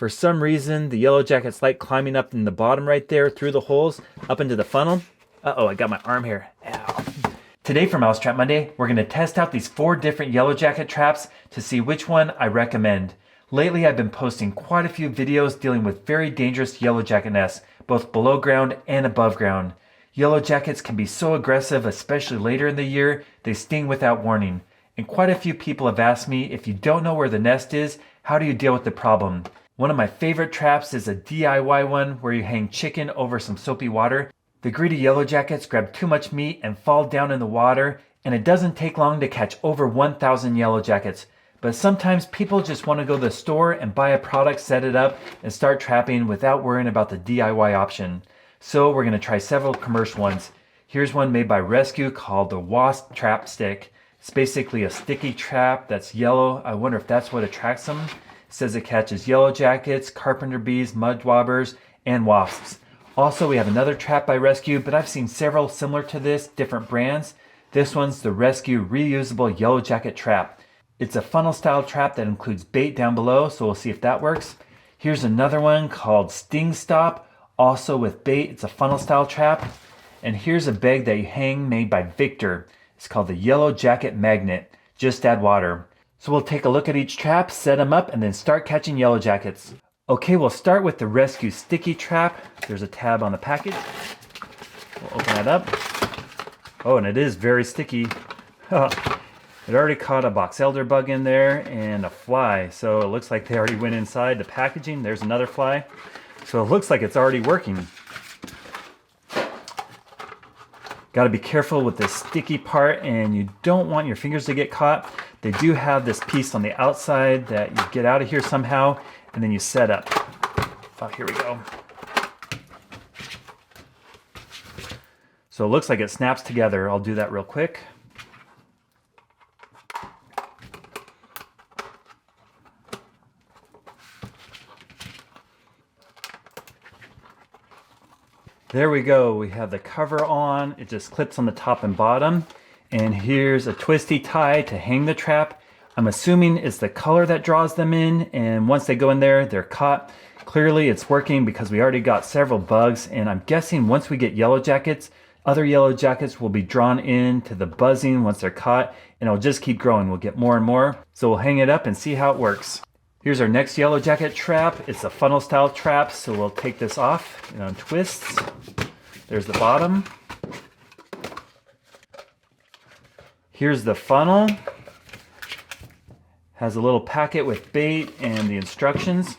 For some reason, the yellow jackets like climbing up in the bottom right there through the holes up into the funnel. Uh-oh, I got my arm here. Ow. Today for Mousetrap Monday, we're going to test out these 4 different yellow jacket traps to see which one I recommend. Lately, I've been posting quite a few videos dealing with very dangerous yellow jacket nests, both below ground and above ground. Yellow jackets can be so aggressive, especially later in the year, they sting without warning. And quite a few people have asked me, if you don't know where the nest is, how do you deal with the problem? One of my favorite traps is a DIY one where you hang chicken over some soapy water. The greedy yellow jackets grab too much meat and fall down in the water, and it doesn't take long to catch over 1,000 yellow jackets. But sometimes people just want to go to the store and buy a product, set it up, and start trapping without worrying about the DIY option. So we're going to try several commercial ones. Here's one made by Rescue called the Wasp Trap Stick. It's basically a sticky trap that's yellow. I wonder if that's what attracts them. It says it catches yellow jackets, carpenter bees, muddaubers, and wasps. Also, we have another trap by Rescue, but I've seen several similar to this, different brands. This one's the Rescue Reusable Yellow Jacket Trap. It's a funnel style trap that includes bait down below, so we'll see if that works. Here's another one called Sting Stop, also with bait. It's a funnel style trap. And here's a bag that you hang made by Victor. It's called the Yellow Jacket Magnet. Just add water. So we'll take a look at each trap, set them up, and then start catching yellow jackets. Okay, we'll start with the Rescue Sticky Trap. There's a tab on the package. We'll open that up. Oh, and it is very sticky. It already caught a box elder bug in there and a fly. So it looks like they already went inside the packaging. There's another fly. So it looks like it's already working. Got to be careful with this sticky part, and you don't want your fingers to get caught. They do have this piece on the outside that you get out of here somehow, and then you set up. Oh, here we go. So it looks like it snaps together. I'll do that real quick. There we go. We have the cover on. It just clips on the top and bottom. And here's a twisty tie to hang the trap. I'm assuming it's the color that draws them in, and once they go in there, they're caught. Clearly it's working because we already got several bugs, and I'm guessing once we get yellow jackets, other yellow jackets will be drawn in to the buzzing once they're caught, and it'll just keep growing. We'll get more and more. So we'll hang it up and see how it works. Here's our next yellow jacket trap. It's a funnel style trap, so we'll take this off. It untwists. There's the bottom. Here's the funnel. Has a little packet with bait and the instructions.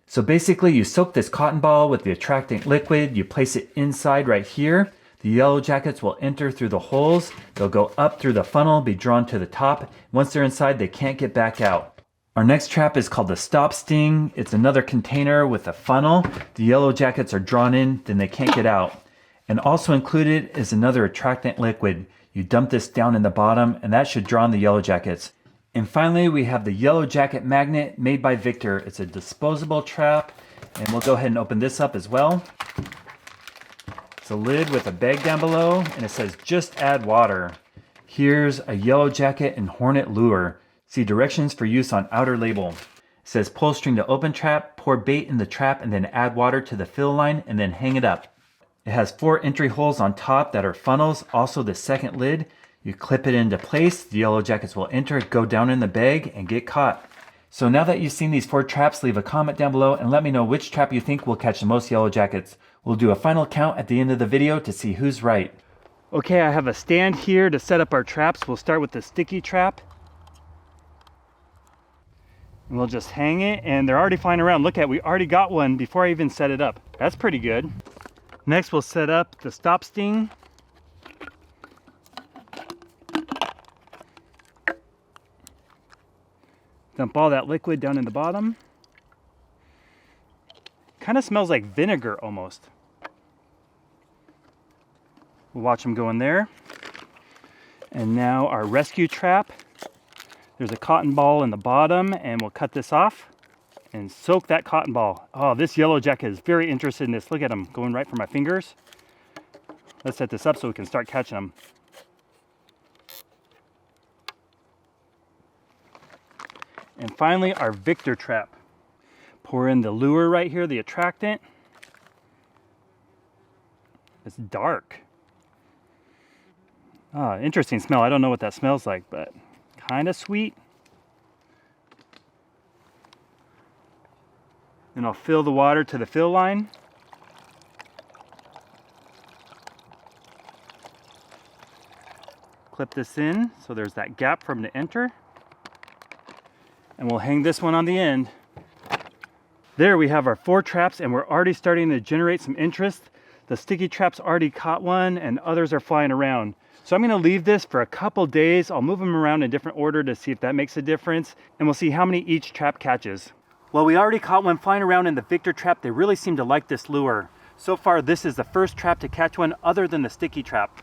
So basically you soak this cotton ball with the attractant liquid. You place it inside right here. The yellow jackets will enter through the holes. They'll go up through the funnel, be drawn to the top. Once they're inside, they can't get back out. Our next trap is called the Stop Sting. It's another container with a funnel. The yellow jackets are drawn in, then they can't get out. And also included is another attractant liquid. You dump this down in the bottom, and that should draw in the yellow jackets. And finally, we have the Yellow Jacket Magnet made by Victor. It's a disposable trap, and we'll go ahead and open this up as well. It's a lid with a bag down below, and it says just add water. Here's a yellow jacket and hornet lure. See directions for use on outer label. It says pull string to open trap, pour bait in the trap, and then add water to the fill line, and then hang it up. It has 4 entry holes on top that are funnels. Also the second lid. You clip it into place, the yellow jackets will enter, go down in the bag, and get caught. So now that you've seen these 4 traps, leave a comment down below and let me know which trap you think will catch the most yellow jackets. We'll do a final count at the end of the video to see who's right. Okay, I have a stand here to set up our traps. We'll start with the sticky trap. And we'll just hang it, and they're already flying around. Look at, we already got one before I even set it up. That's pretty good. Next, we'll set up the Stop Sting. Dump all that liquid down in the bottom. Kind of smells like vinegar almost. We'll watch them go in there. And now our rescue trap. There's a cotton ball in the bottom, and we'll cut this off and soak that cotton ball. Oh, this yellow jacket is very interested in this. Look at him going right for my fingers. Let's set this up so we can start catching them. And finally, our Victor trap. Pour in the lure right here, the attractant. It's dark. Ah, interesting smell. I don't know what that smells like, but kind of sweet. Then I'll fill the water to the fill line. Clip this in so there's that gap for them to enter. And we'll hang this one on the end. There we have our 4 traps, and we're already starting to generate some interest. The sticky traps already caught one and others are flying around. So I'm going to leave this for a couple days. I'll move them around in different order to see if that makes a difference, and we'll see how many each trap catches. Well, we already caught one flying around in the Victor trap. They really seem to like this lure. So far, this is the first trap to catch one other than the sticky trap.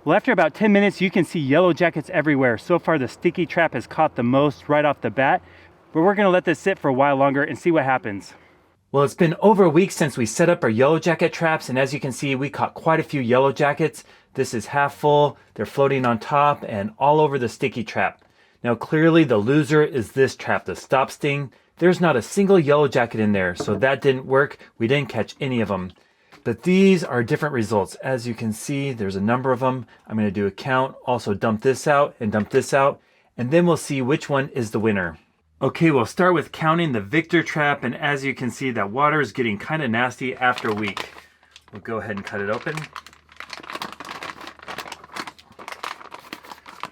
Well, after about 10 minutes, you can see yellow jackets everywhere. So far, the sticky trap has caught the most right off the bat, but we're gonna let this sit for a while longer and see what happens. Well, it's been over a week since we set up our yellow jacket traps, and as you can see, we caught quite a few yellow jackets. This is half full, they're floating on top and all over the sticky trap. Now clearly the loser is this trap, the stop sting. There's not a single yellow jacket in there, so that didn't work. We didn't catch any of them. But these are different results. As you can see, there's a number of them. I'm going to do a count, also dump this out and dump this out, and then we'll see which one is the winner. Okay, we'll start with counting the Victor trap, and as you can see, that water is getting kind of nasty after a week. We'll go ahead and cut it open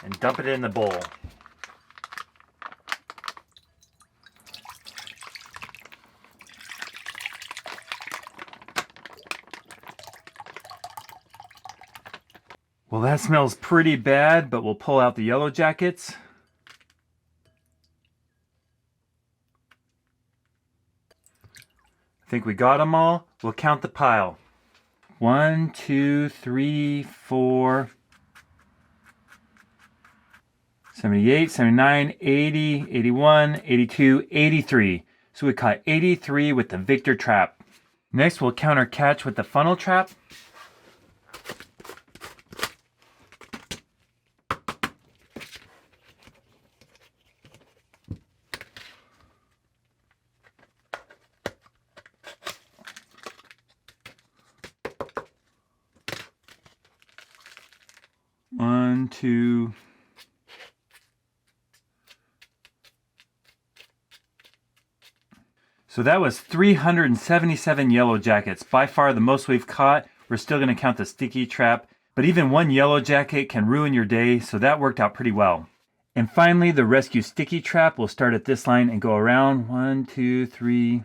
and dump it in the bowl. Well, that smells pretty bad, but we'll pull out the yellow jackets. I think we got them all. We'll count the pile. 1, 2, 3, 4, 78, 79, 80, 81, 82, 83. So we caught 83 with the Victor trap. Next, we'll count our catch with the funnel trap. One, two. So that was 377 yellow jackets. By far the most we've caught. We're still going to count the sticky trap, but even one yellow jacket can ruin your day, so that worked out pretty well. And finally, the rescue sticky trap will start at this line and go around. 1, 2, 3.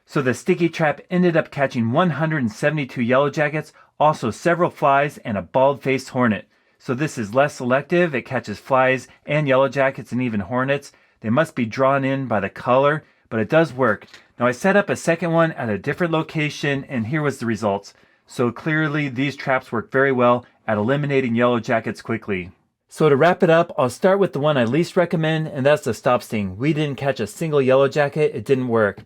So the sticky trap ended up catching 172 yellow jackets, also several flies and a bald-faced hornet. So this is less selective. It catches flies and yellow jackets and even hornets. They must be drawn in by the color, but it does work. Now I set up a second one at a different location, and here was the results. So clearly these traps work very well at eliminating yellow jackets quickly. So to wrap it up, I'll start with the one I least recommend, and that's the stop sting. We didn't catch a single yellow jacket. It didn't work.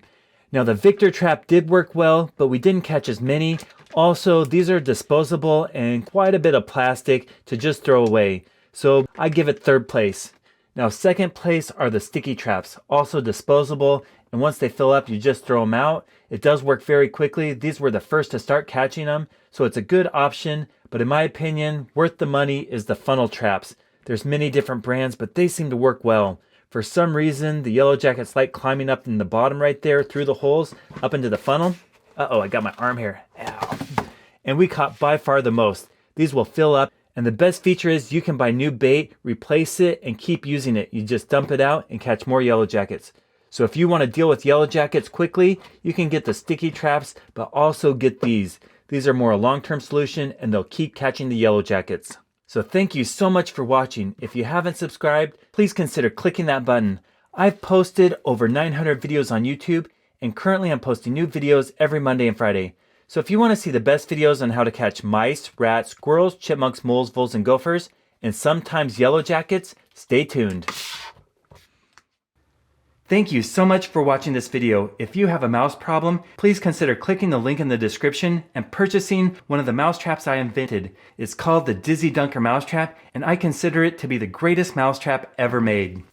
Now the Victor trap did work well, but we didn't catch as many. Also, these are disposable and quite a bit of plastic to just throw away. So I give it third place. Now second place are the sticky traps, also disposable, and once they fill up, you just throw them out. It does work very quickly. These were the first to start catching them, so it's a good option, but in my opinion, worth the money is the funnel traps. There's many different brands, but they seem to work well. For some reason, the yellow jackets like climbing up in the bottom right there through the holes up into the funnel. Uh-oh, I got my arm here. Ow. And we caught by far the most. These will fill up, and the best feature is you can buy new bait, replace it, and keep using it. You just dump it out and catch more yellow jackets. So if you want to deal with yellow jackets quickly, you can get the sticky traps, but also get these. These are more a long-term solution, and they'll keep catching the yellow jackets. So thank you so much for watching. If you haven't subscribed, please consider clicking that button. I've posted over 900 videos on YouTube, and currently I'm posting new videos every Monday and Friday. So if you want to see the best videos on how to catch mice, rats, squirrels, chipmunks, moles, voles, and gophers, and sometimes yellow jackets, stay tuned. Thank you so much for watching this video. If you have a mouse problem, please consider clicking the link in the description and purchasing one of the mouse traps I invented. It's called the Dizzy Dunker Mousetrap, and I consider it to be the greatest mousetrap ever made.